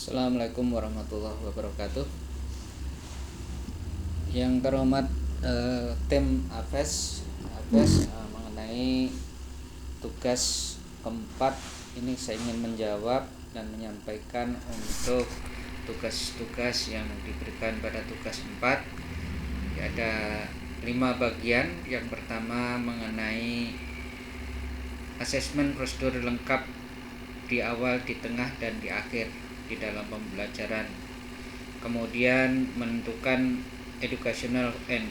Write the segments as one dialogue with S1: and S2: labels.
S1: Assalamualaikum warahmatullahi wabarakatuh. Yang terhormat tim AFES mengenai tugas keempat ini saya ingin menjawab dan menyampaikan untuk tugas-tugas yang diberikan pada tugas 4. Ada 5 bagian. Yang pertama mengenai asesmen prosedur lengkap di awal, di tengah, dan di akhir di dalam pembelajaran. Kemudian menentukan educational end.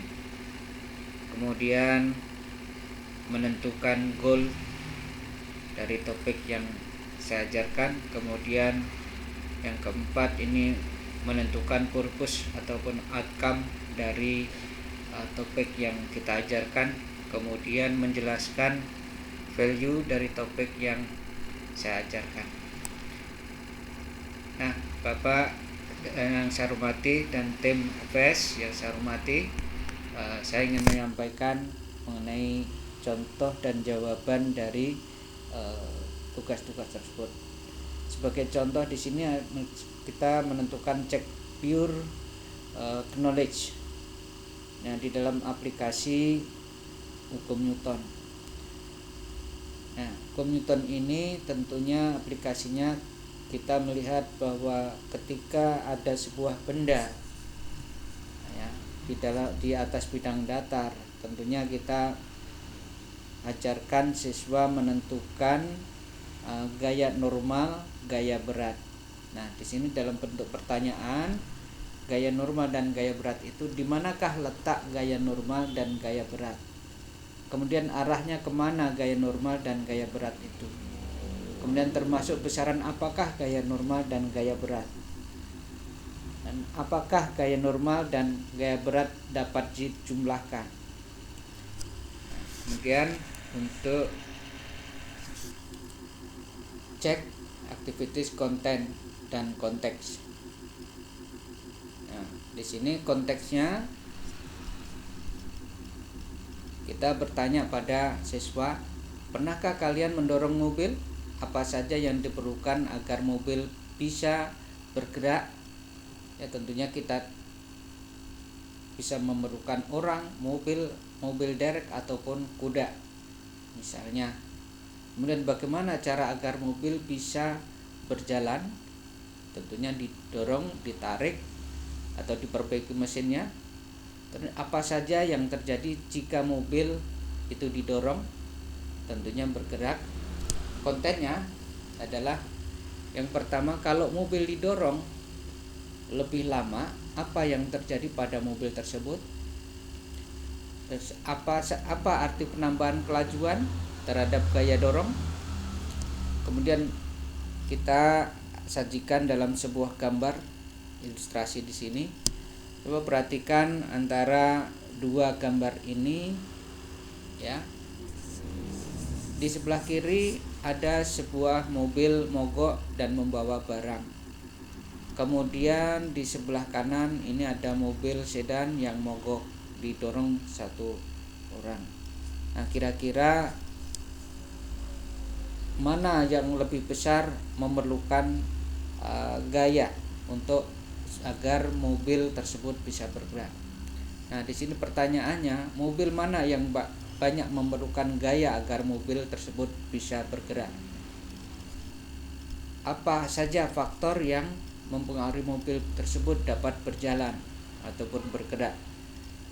S1: Kemudian menentukan goal dari topik yang saya ajarkan. Kemudian yang keempat ini menentukan purpose ataupun outcome dari topik yang kita ajarkan. Kemudian menjelaskan value dari topik yang saya ajarkan. Nah, Bapak yang saya hormati dan tim AFES yang saya hormati, saya ingin menyampaikan mengenai contoh dan jawaban dari tugas-tugas tersebut. Sebagai contoh di sini kita menentukan cek pure knowledge. Nah, di dalam aplikasi hukum Newton. Nah, hukum Newton ini tentunya aplikasinya kita melihat bahwa ketika ada sebuah benda ya, di atas bidang datar, tentunya kita ajarkan siswa menentukan gaya normal, gaya berat. Nah, di sini dalam bentuk pertanyaan, gaya normal dan gaya berat itu di manakah letak gaya normal dan gaya berat? Kemudian arahnya kemana gaya normal dan gaya berat itu? Kemudian termasuk besaran apakah gaya normal dan gaya berat? Dan apakah gaya normal dan gaya berat dapat dijumlahkan? Kemudian untuk cek activities content dan konteks. Nah, di sini konteksnya kita bertanya pada siswa, pernahkah kalian mendorong mobil? Apa saja yang diperlukan agar mobil bisa bergerak? Ya, tentunya kita bisa memerlukan orang, mobil derek ataupun kuda misalnya. Kemudian bagaimana cara agar mobil bisa berjalan? Tentunya didorong, ditarik atau diperbaiki mesinnya. Apa saja yang terjadi jika mobil itu didorong? Tentunya bergerak. Kontennya adalah yang pertama, kalau mobil didorong lebih lama, apa yang terjadi pada mobil tersebut? Terus apa arti penambahan kelajuan terhadap gaya dorong? Kemudian kita sajikan dalam sebuah gambar ilustrasi di sini. Coba perhatikan antara dua gambar ini ya. Di sebelah kiri ada sebuah mobil mogok dan membawa barang. Kemudian di sebelah kanan ini ada mobil sedan yang mogok, didorong satu orang. Nah, kira-kira mana yang lebih besar memerlukan gaya untuk agar mobil tersebut bisa bergerak? Nah, di sini pertanyaannya, mobil mana yang banyak memerlukan gaya agar mobil tersebut bisa bergerak? Apa saja faktor yang mempengaruhi mobil tersebut dapat berjalan ataupun bergerak?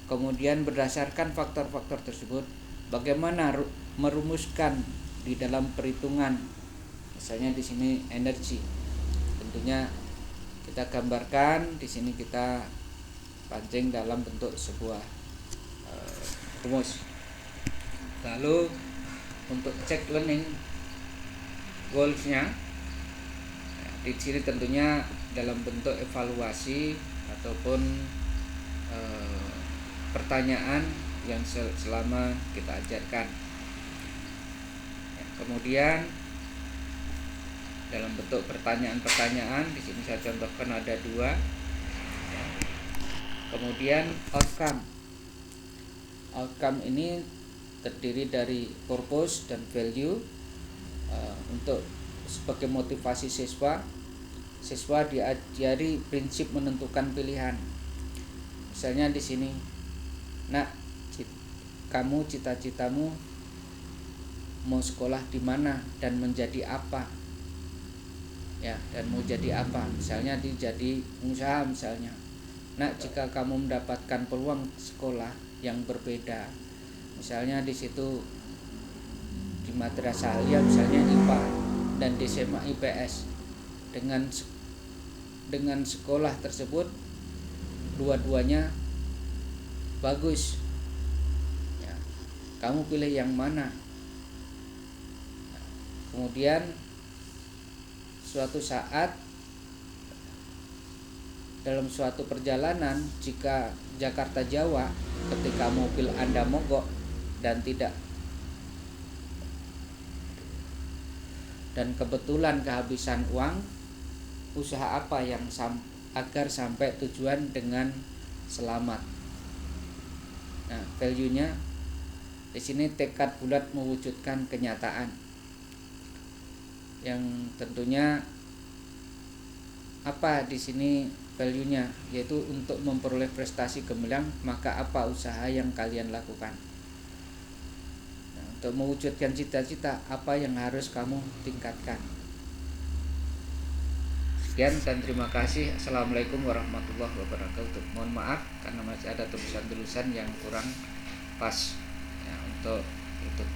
S1: Kemudian berdasarkan faktor-faktor tersebut, bagaimana merumuskan di dalam perhitungan? Misalnya di sini energi. Tentunya kita gambarkan di sini, kita pancing dalam bentuk sebuah rumus. Lalu untuk cek learning goals-nya di sini tentunya dalam bentuk evaluasi ataupun pertanyaan yang selama kita ajarkan. Kemudian dalam bentuk pertanyaan-pertanyaan, di sini saya contohkan ada 2. Kemudian outcome. Outcome ini terdiri dari purpose dan value untuk sebagai motivasi siswa. siswa diajari prinsip menentukan pilihan. Misalnya di sini, nak, kamu cita-citamu mau sekolah di mana dan menjadi apa, ya, dan mau jadi apa. Misalnya jadi pengusaha misalnya. Nah, jika kamu mendapatkan peluang sekolah yang berbeda, misalnya di situ di madrasah alia misalnya IPA dan di SMA IPS, dengan sekolah tersebut dua-duanya bagus, ya, kamu pilih yang mana. Kemudian suatu saat dalam suatu perjalanan, jika Jakarta Jawa, ketika mobil Anda mogok dan kebetulan kehabisan uang, usaha apa yang agar sampai tujuan dengan selamat. Nah, value-nya di sini tekad bulat mewujudkan kenyataan, yang tentunya apa di sini value-nya, yaitu untuk memperoleh prestasi gemilang, maka apa usaha yang kalian lakukan. Nah, untuk mewujudkan cita-cita, apa yang harus kamu tingkatkan. Sekian dan terima kasih. Assalamualaikum warahmatullahi wabarakatuh. Mohon maaf karena masih ada tulisan-tulisan yang kurang pas, ya, untuk itu.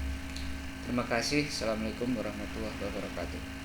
S1: Terima kasih. Assalamualaikum warahmatullahi wabarakatuh.